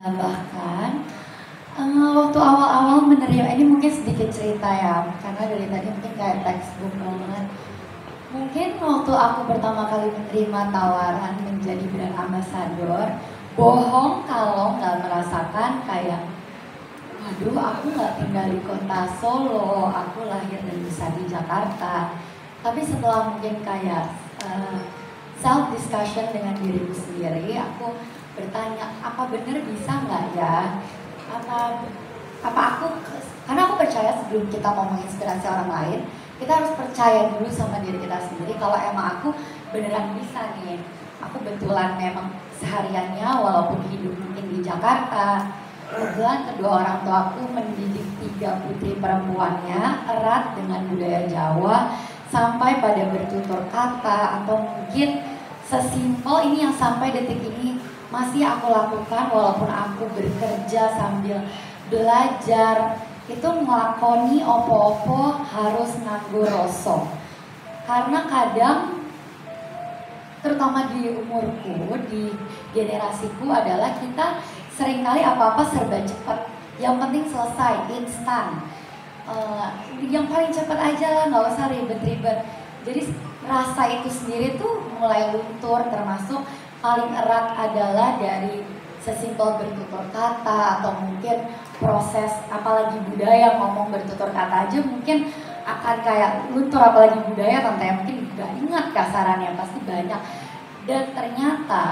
Bahkan waktu awal-awal menerima ini mungkin sedikit cerita ya, karena dari tadi mungkin kayak textbook banget. Mungkin waktu aku pertama kali menerima tawaran menjadi brand ambassador, bohong kalau nggak merasakan kayak, waduh aku nggak tinggal di kota Solo, aku lahir dan besar di Jakarta. Tapi setelah mungkin kayak self discussion dengan diriku sendiri, aku bertanya apa bener bisa nggak ya, apa apa aku, karena aku percaya sebelum kita mau menginspirasi orang lain, kita harus percaya dulu sama diri kita sendiri kalau emang aku beneran bisa nih. Aku betulan memang sehariannya walaupun hidup mungkin di Jakarta, kebetulan kedua orang tua aku mendidik 3 putri perempuannya erat dengan budaya Jawa sampai pada bertutur kata, atau mungkin sesimpel ini yang sampai detik ini masih aku lakukan walaupun aku bekerja sambil belajar, itu ngelakoni opo-opo harus nganggo rasa. Karena kadang terutama di umurku, di generasiku adalah kita seringkali apa-apa serba cepat, yang penting selesai, instan. Yang paling cepat aja lah, nggak usah ribet-ribet. Jadi rasa itu sendiri tuh mulai luntur, termasuk paling erat adalah dari sesimpel bertutur kata, atau mungkin proses, apalagi budaya ngomong bertutur kata aja mungkin akan kayak luntur, apalagi budaya tante yang mungkin gak ingat kasarannya pasti banyak. Dan ternyata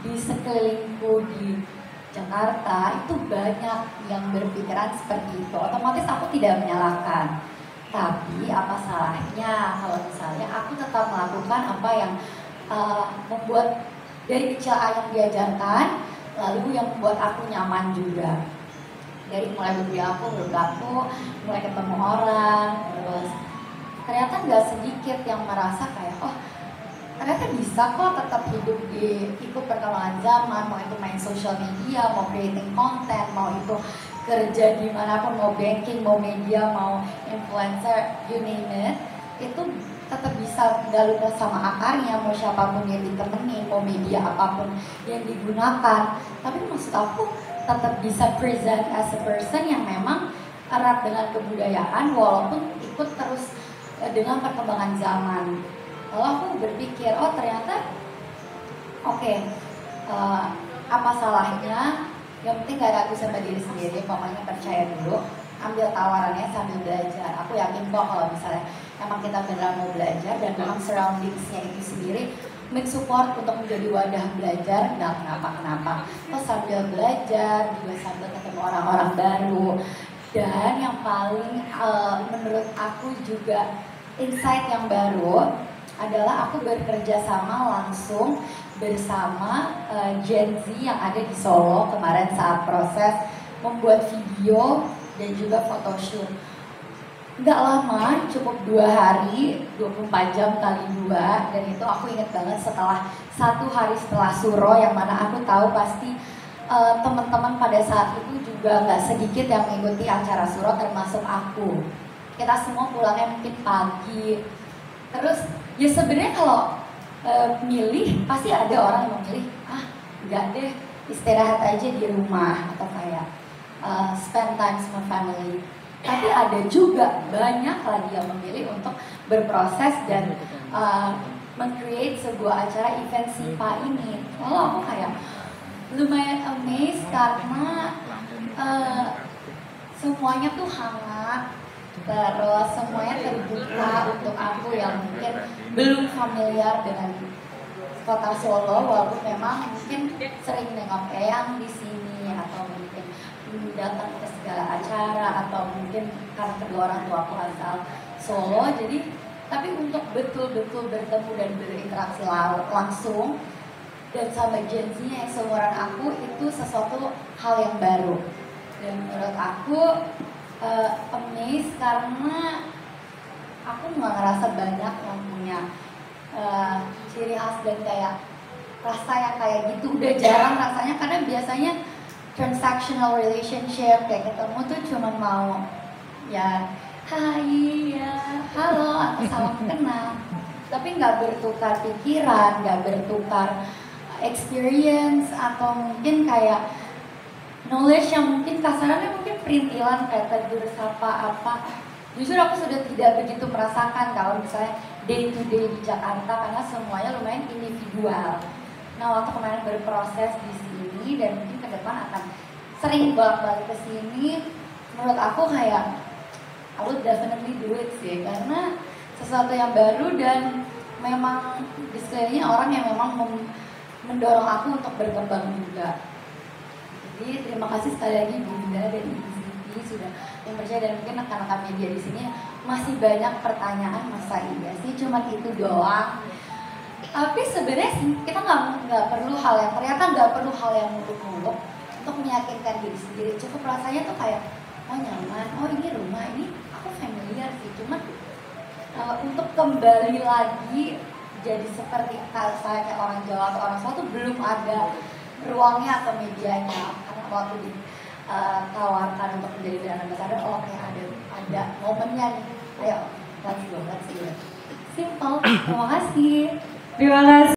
di sekelilingku di Jakarta itu banyak yang berpikiran seperti itu. Otomatis aku tidak menyalahkan, tapi apa salahnya kalau misalnya aku tetap melakukan apa yang membuat dari kecil yang diajarkan, lalu yang membuat aku nyaman juga. Dari mulai berlaku, mulai ketemu orang, terus ternyata nggak sedikit yang merasa kayak, oh ternyata bisa kok tetap hidup di ikut perkembangan zaman, mau itu main social media, mau creating content, mau itu kerja dimanapun, mau banking, mau media, mau influencer, you name it, itu tetap bisa nggak lupa sama akarnya, mau siapapun yang ditemenin, mau media apapun yang digunakan. Tapi maksud aku tetap bisa present as a person yang memang erat dengan kebudayaan walaupun ikut terus dengan perkembangan zaman. Lalu aku berpikir, oh ternyata oke, apa salahnya, yang penting gak ragu sama diri sendiri, pokoknya percaya dulu, ambil tawarannya sambil belajar. Aku yakin kok kalau misalnya emang kita beneran mau belajar dan memang surroundingsnya itu sendiri mensupport untuk menjadi wadah belajar, nggak kenapa-kenapa. Terus sambil belajar, juga sambil ketemu orang-orang baru. Dan yang paling menurut aku juga insight yang baru adalah aku bekerja sama langsung bersama Gen Z yang ada di Solo kemarin saat proses membuat video dan juga photoshoot. Nggak lama, cukup 2 hari, 24 jam kali 2, dan itu aku ingat banget setelah 1 hari setelah suro, yang mana aku tahu pasti teman-teman pada saat itu juga nggak sedikit yang mengikuti acara suro, termasuk aku. Kita semua pulangnya mungkin pagi. Terus ya sebenarnya kalau milih pasti ada orang yang memilih, nggak deh, istirahat aja di rumah, atau kayak spend time sama family. Tapi ada juga banyak lagi yang memilih untuk berproses dan meng-create sebuah acara event SIPA ini. Lalu aku kayak lumayan amazed karena semuanya tuh hangat, terus semuanya terbuka untuk aku yang mungkin belum familiar dengan kota Solo, walaupun memang mungkin sering nengok eyang di sini, atau mungkin datang ke segala acara, atau mungkin karena kedua orang tua aku asal Solo. Jadi tapi untuk betul-betul bertemu dan berinteraksi langsung dan sama Gen Z yang seumuran aku, itu sesuatu hal yang baru. Dan menurut aku amazed karena aku nggak ngerasa banyak yang punya ciri khas dan kayak rasa yang kayak gitu. Udah jarang rasanya, karena biasanya transactional relationship kayak ketemu tuh cuma mau ya hai ya halo atau salam kenal, tapi nggak bertukar pikiran, nggak bertukar experience, atau mungkin kayak knowledge yang mungkin kasarannya mungkin perintilan kayak tegur sapa apa. Justru aku sudah tidak begitu merasakan kalau misalnya day to day di Jakarta karena semuanya lumayan individual. Nah waktu kemarin berproses di sini dan mungkin ke depan akan sering bolak-balik ke sini, menurut aku kayak I would definitely do it sih karena sesuatu yang baru dan memang di sekelilingnya orang yang memang mendorong aku untuk berkembang juga. Jadi terima kasih sekali lagi Bunda dan Ibu Siti sudah mempercayai dan mungkin rekan-rekan media di sini masih banyak pertanyaan masa iya sih cuman itu doang. Tapi sebenarnya kita nggak perlu hal yang ternyata nggak perlu hal yang muluk-muluk untuk meyakinkan diri sendiri. Cukup rasanya tuh kayak oh nyaman, oh ini rumah ini aku familiar sih. Cuman untuk kembali lagi jadi seperti saya kayak orang Jawa atau orang Solo tuh belum ada ruangnya atau medianya karena waktu ditawarkan untuk menjadi brand ambassador, oh kayak ada momennya nih, ayo let's go, let's do it. Simple. Terima kasih. Terima kasih.